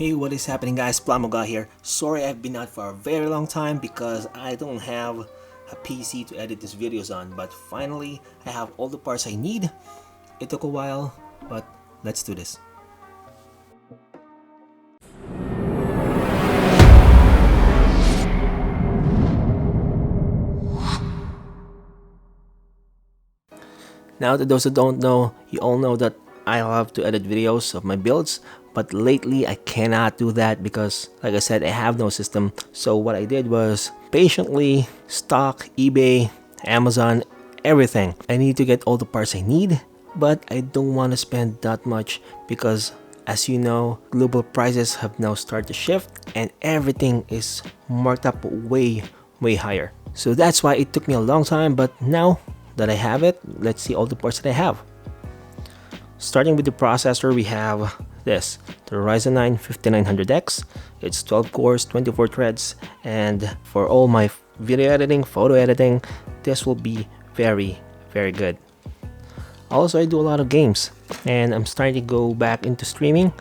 Hey, what is happening guys? PlamoGuy here. Sorry I've been out for a very long time because I don't have a PC to edit these videos on, but finally I have all the parts I need. It took a while, but let's do this. Now, to those who don't know, you all know that I love to edit videos of my builds, but lately I cannot do that because, like I said, I have no system. So what I did was patiently stock eBay, Amazon, everything. I need to get all the parts I need, but I don't want to spend that much because, as you know, global prices have now started to shift and everything is marked up way higher. So that's why it took me a long time, but now that I have it, let's see all the parts that I have. Starting with the processor, we have this, the Ryzen 9 5900X. It's 12 cores, 24 threads, and for all my video editing, photo editing, this will be very good. Also, I do a lot of games, and I'm starting to go back into streaming.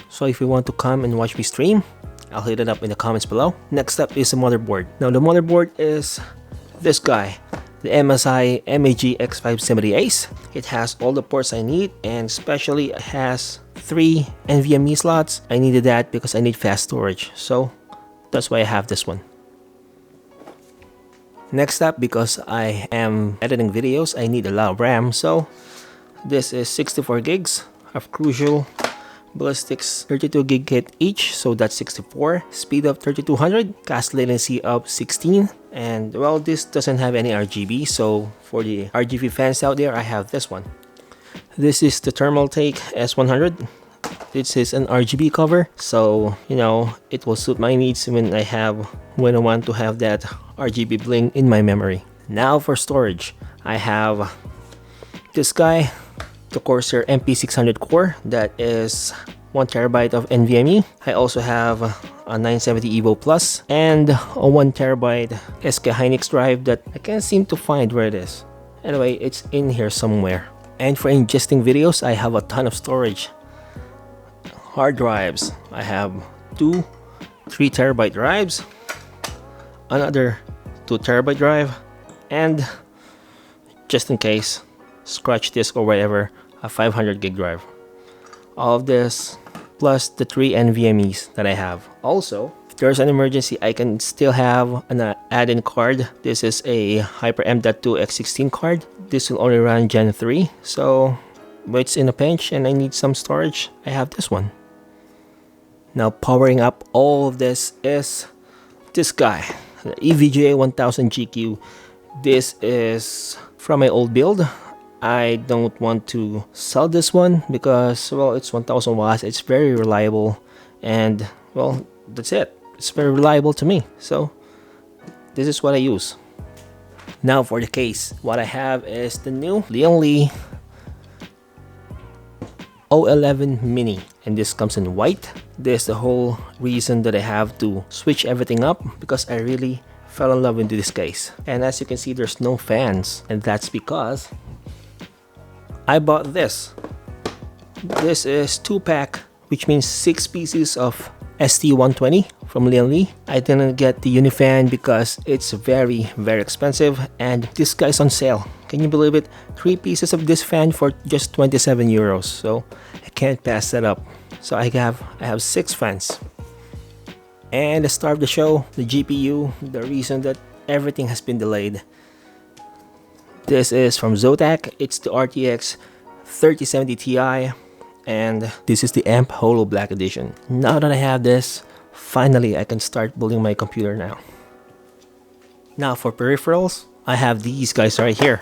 So if you want to come and watch me stream, I'll hit it up in the comments below. Next up is the motherboard. Now the motherboard is this guy, the MSI MAG X570 Ace. It has all the ports I need, and especially it has 3 NVMe slots. I needed that because I need fast storage, so that's why I have this one. Next up, because I am editing videos, I need a lot of RAM, so this is 64 gigs of Crucial Ballistics 32 gig kit each, so that's 64, speed of 3200, cast latency of 16, and well, this doesn't have any RGB, so for the RGB fans out there, I have this one. This is the Thermaltake S100. This is an RGB cover, so you know it will suit my needs when I want to have that RGB bling in my memory. Now for storage, I have this guy, the Corsair MP600 core, that is 1TB of NVMe. I also have a 970 Evo Plus and a 1TB SK Hynix drive that I can't seem to find where it is. Anyway, it's in here somewhere. And for ingesting videos, I have a ton of storage. Hard drives, I have two 3TB drives, another 2TB drive, and just in case, scratch disk or whatever, a 500 gig drive. All of this plus the 3 NVMEs that I have. Also, if there's an emergency, I can still have an add-in card. This is a Hyper M.2 X16 card. This will only run Gen 3, so when it's in a pinch and I need some storage, I have this one. Now powering up all of this is this guy, the EVGA 1000 GQ. This is from my old build. I don't want to sell this one because, well, it's 1000 watts, it's very reliable, and well, that's it. It's very reliable to me, so this is what I use. Now for the case, what I have is the new Lian O11 Mini, and this comes in white. This is the whole reason that I have to switch everything up, because I really fell in love with this case. And as you can see, there's no fans, and that's because I bought this. This is 2-pack, which means 6 pieces of ST120 from Lian. I didn't get the Unifan because it's very expensive, and this guy's on sale. Can you believe it? 3 pieces of this fan for just 27 euros. So I can't pass that up. So I have 6 fans. And the star of the show, the GPU, the reason that everything has been delayed. This is from Zotac. It's the RTX 3070 Ti, and this is the AMP Holo Black Edition. Now that I have this, finally I can start building my computer now. Now for peripherals, I have these guys right here.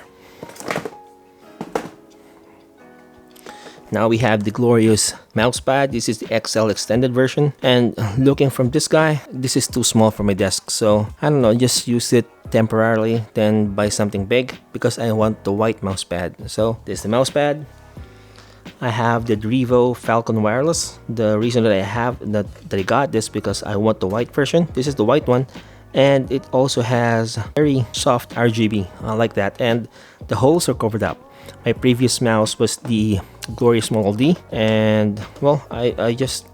Now we have the glorious mousepad. This is the XL extended version, and looking from this guy, this is too small for my desk, so I don't know, just use it temporarily, then buy something big because I want the white mousepad. So this is the mousepad. I have the Drivo Falcon Wireless. The reason that I got this because I want the white version. This is the white one, and it also has very soft RGB. I like that, and the holes are covered up. My previous mouse was the Glorious Model D, and well, I just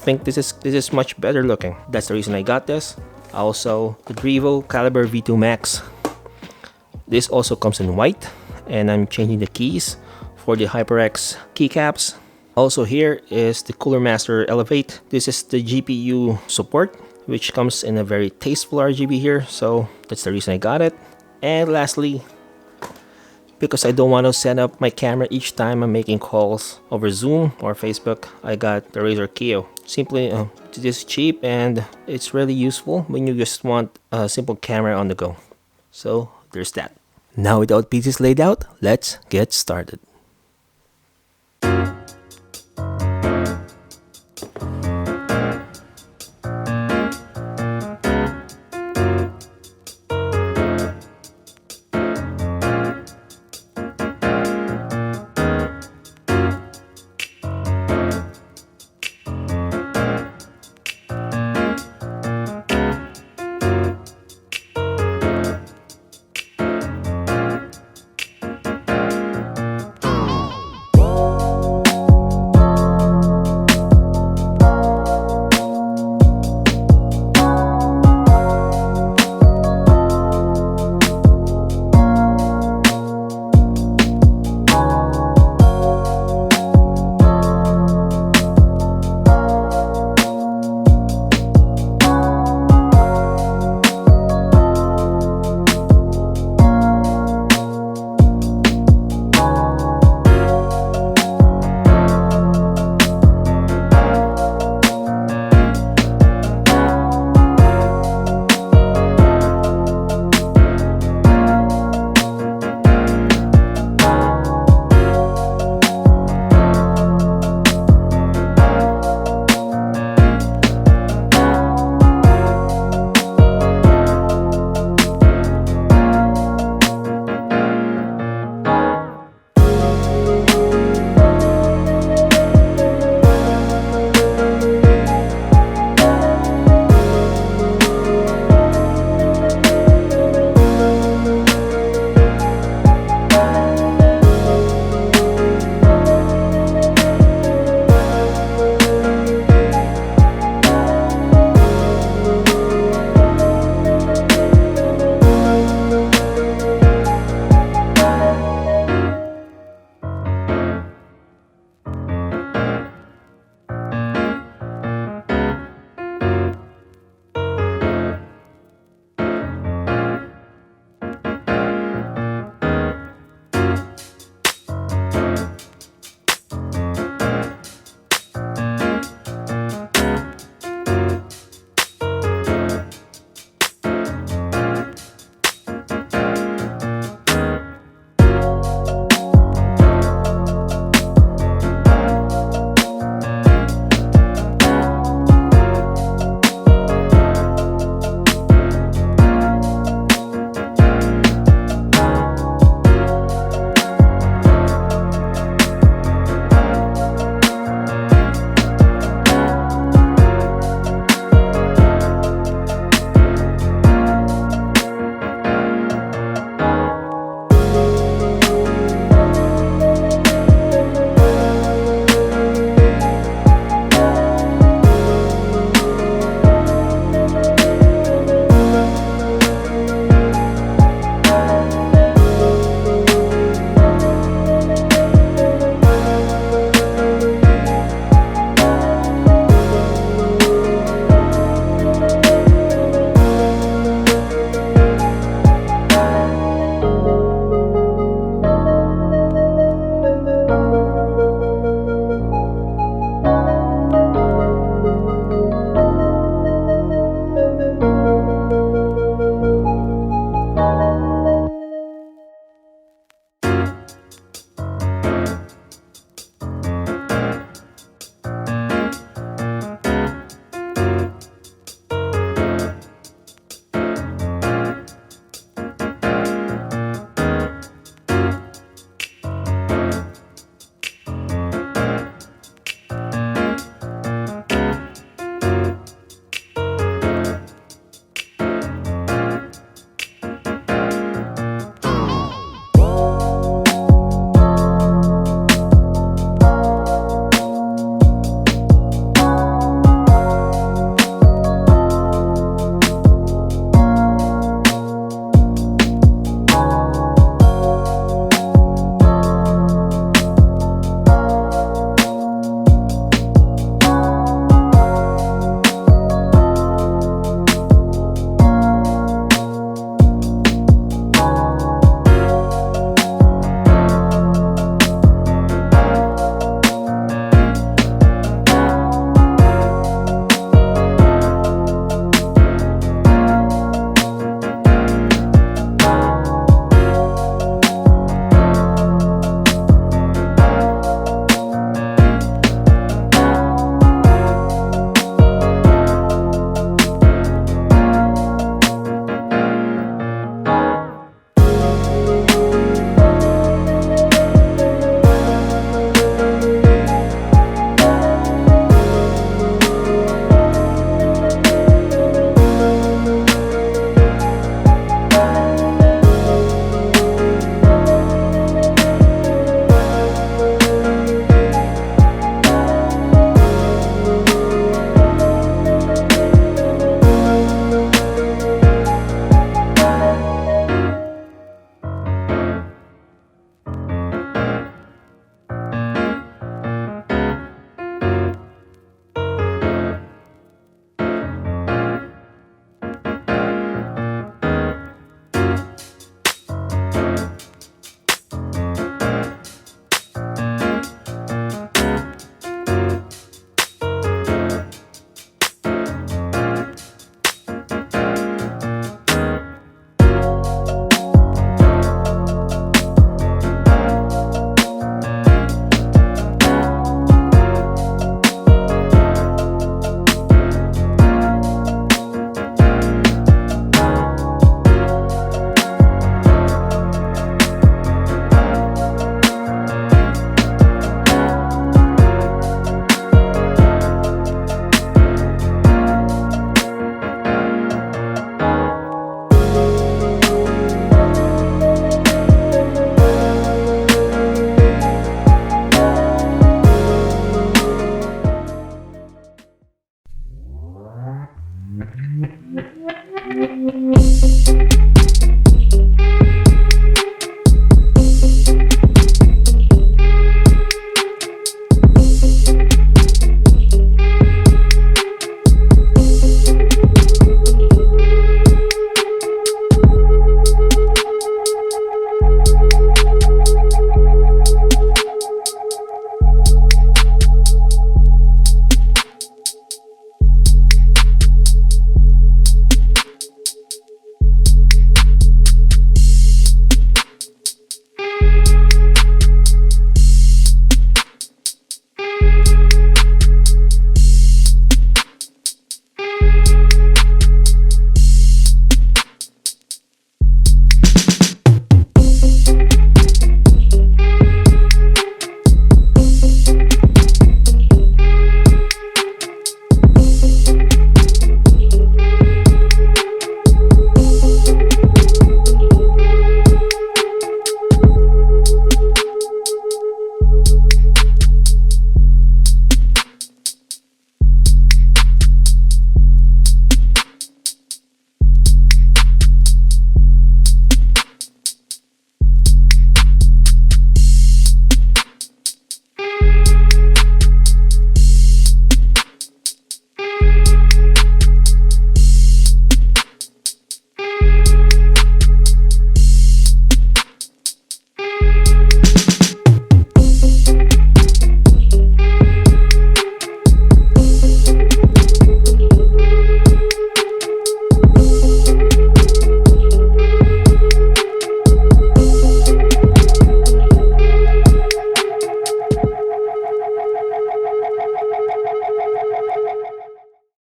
think this is much better looking. That's the reason I got this. Also, the Drivo Caliber V2 Max. This also comes in white, and I'm changing the keys for the HyperX keycaps. Also here is the Cooler Master Elevate. This is the GPU support, which comes in a very tasteful RGB here, so that's the reason I got it. And lastly, because I don't want to set up my camera each time I'm making calls over Zoom or Facebook, I got the Razer Keo. Simply, it is cheap and it's really useful when you just want a simple camera on the go. So there's that. Now without pieces laid out, let's get started.